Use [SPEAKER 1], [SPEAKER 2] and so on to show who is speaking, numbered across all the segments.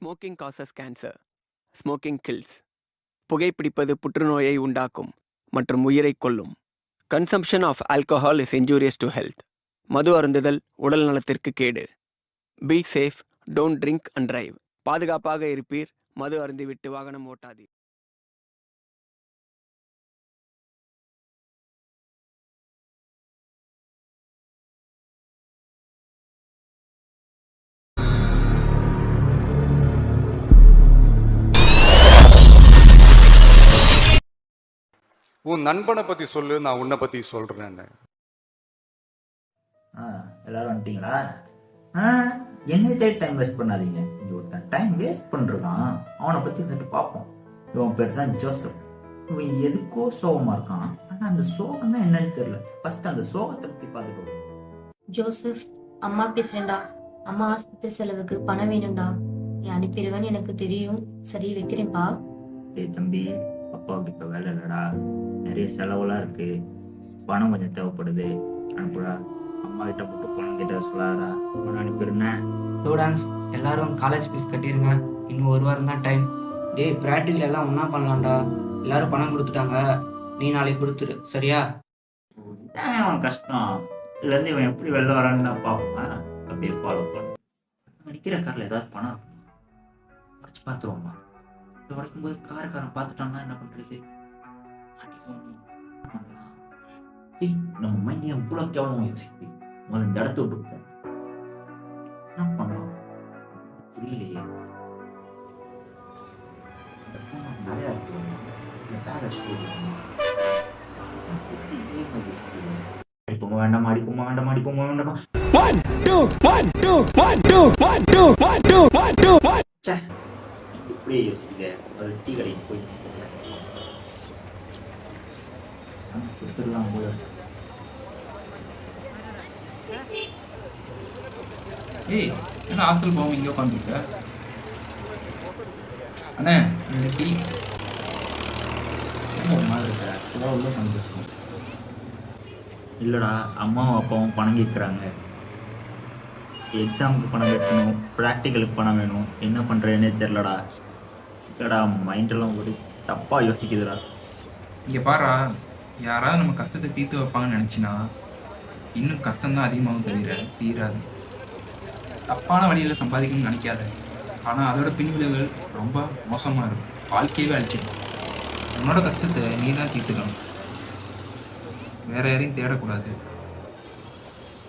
[SPEAKER 1] Smoking causes cancer. Smoking kills. புகைப்பிடிப்பது புற்றுநோயை உண்டாக்கும் மற்றும் உயிரை கொல்லும். Consumption of alcohol is injurious to health. மது அருந்துதல் உடல் நலத்திற்கு கேடு. Be safe, don't drink and drive. பாதுகாப்பாக இருப்பீர், மது அருந்திவிட்டு வாகனம் ஓட்டாதீர்.
[SPEAKER 2] உன் நண்பனை பத்தி சொல்லு, நான் உன்னை பத்தி சொல்றேன்.
[SPEAKER 3] எல்லாரும் வந்துட்டீங்களா? என்ன டைம் வேஸ்ட் பண்ணாதீங்க. இங்க ஒருத்தன் டைம் வேஸ்ட் பண்றான், அவனை பத்தி வந்துட்டு பார்ப்போம். இவன் பேர் தான் ஜோசப். இவன் எதுக்கோ சோகமா இருக்கான். ஆனா அந்த சோகம் தான் என்னன்னு தெரியல. ஃபர்ஸ்ட் அந்த சோகத்தை பத்தி பார்த்துட்டு.
[SPEAKER 4] ஜோசப், அம்மா பேசுறேன்டா. அம்மா ஆஸ்பத்திரி செலவுக்கு பணம் வேணும்டா. நீ அனுப்பிடுவேன்னு எனக்கு தெரியும். சரி, வைக்கிறேன்ப்பா.
[SPEAKER 3] டேய் தம்பி, அப்பாவுக்கு இப்ப வேலை இல்லடா, நிறைய செலவுலாம் இருக்கு, பணம் கொஞ்சம் தேவைப்படுது, அனுப்புடா. அம்மா கிட்ட மட்டும் பணம் கிட்ட சொல்லாதடா, பணம் அனுப்பிடுறேன்.
[SPEAKER 5] ஸ்டூடெண்ட்ஸ் எல்லாரும் காலேஜ் ஃபீஸ் கட்டிருங்க. இன்னும் ஒரு வாரம் தான் டைம். டேய், ப்ராக்டிக்கல் எல்லாம் ஒன்றா பண்ணலாம்டா. எல்லாரும் பணம் கொடுத்துட்டாங்க, நீ நாளைக்கு கொடுத்துரு, சரியா?
[SPEAKER 3] அவன் கஷ்டம் இதுலேருந்து இவன் எப்படி வெளில வரான்னு தான் பார்ப்பேன். அப்படியே ஃபாலோ பண்ண நிற்கிற காரில் ஏதாவது பணம் இருக்கும், உடச்சு பார்த்துருவோம்மா. உடைக்கும்போது காரக்காரன் பார்த்துட்டான்னா என்ன பண்றது? நம்ம மைண்ட் எவ்வளவு கேவலமா யோசிக்குது. முதல்ல இந்த இடத்த விட்டுப்போம். என்ன பண்ணலாம் புரியலையே. அடிப்போமா வேண்டாமா, அடிப்போமா வேண்டாமா, அடிப்போமா வேண்டாமா. இப்படியே யோசிக்கல. ஒரு டீ கடைக்கு போய் செத்துடலாம் போல இருக்கு.
[SPEAKER 6] ஏய், என்ன ஹாஸ்டல் போகாம இங்கே உட்காந்துருக்க? அண்ணே, இந்த டீ
[SPEAKER 3] ஒரு மாதிரி இருக்கா? உள்ள பண்ணி பேசுவோம். இல்லடா, அம்மாவும் அப்பாவும் பணம் கேட்குறாங்க. எக்ஸாமுக்கு பணம் கட்டணும், ப்ராக்டிக்கலுக்கு பணம் வேணும். என்ன பண்ணுறேன்னே தெரிலடா. இல்லடா, மைண்டெல்லாம் ஒரு தப்பாக யோசிக்குதுடா.
[SPEAKER 6] இங்கே பாரா, யாராவது நம்ம கஷ்டத்தை தீர்த்து வைப்பாங்கன்னு நினச்சினா இன்னும் கஷ்டம்தான் அதிகமாகவும் தவிர தீராது. தப்பான வழியில் சம்பாதிக்கணும்னு நினைக்காத. ஆனால் அதோட பின்விளைவுகள் ரொம்ப மோசமாக இருக்கும். வாழ்க்கையவே அழிச்சிடும். உன்னோட கஷ்டத்தை நீ தான் தீர்த்துக்கணும், வேற யாரையும் தேடக்கூடாது.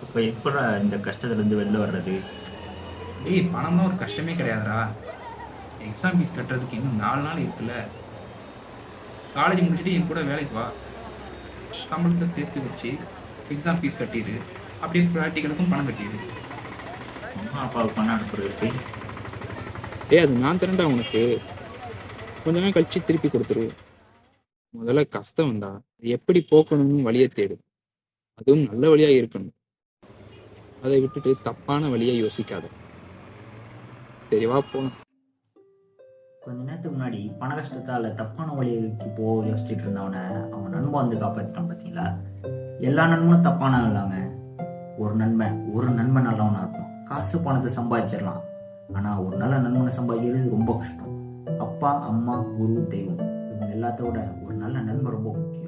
[SPEAKER 3] இப்போ எப்படா இந்த கஷ்டத்துலேருந்து வெளில வர்றது?
[SPEAKER 6] ஏய், பணம்னா ஒரு கஷ்டமே கிடையாதுடா. எக்ஸாம் ஃபீஸ் கட்டுறதுக்கு இன்னும் 4 நாள் இருக்குல்ல. காலேஜ் முடிச்சுட்டு என் கூட வேலைக்கு வா, சம்பளத்தை சேர்த்து வச்சு எக்ஸாம் ஃபீஸ் கட்டிடு. அப்படியே ப்ராக்டிக்கலுக்கும் பணம் கட்டிடு.
[SPEAKER 3] அம்மா அப்பாவுக்கு பணம் அனுப்புறதுக்கு
[SPEAKER 6] அது நான் தரேன்டா உனக்கு. கொஞ்ச நாள் கழிச்சு திருப்பி கொடுத்துரு. முதல்ல கஷ்டம் வந்தா எப்படி போக்கணும்னு வழியை தேடு. அதுவும் நல்ல வழியா இருக்கணும். அதை விட்டுட்டு தப்பான வழியை யோசிக்காத. சரி, வா போகலாம்.
[SPEAKER 3] கொஞ்ச நேரத்துக்கு முன்னாடி பண கஷ்டத்தால தப்பான வழிக்கு யோசிச்சுட்டு இருந்தவனை அவன் நண்பன் வந்து காப்பாற்றிட்டான். பார்த்தீங்களா? எல்லா நண்பனும் தப்பானவன் இல்லாம ஒரு நண்பன் நல்லவனா இருக்கும். காசு பணத்தை சம்பாதிச்சிடலாம், ஆனா ஒரு நல்ல நண்பனை சம்பாதிக்கிறது ரொம்ப கஷ்டம். அப்பா, அம்மா, குரு, தெய்வம் இவங்க எல்லாத்தோட ஒரு நல்ல நண்பன் ரொம்ப முக்கியம்.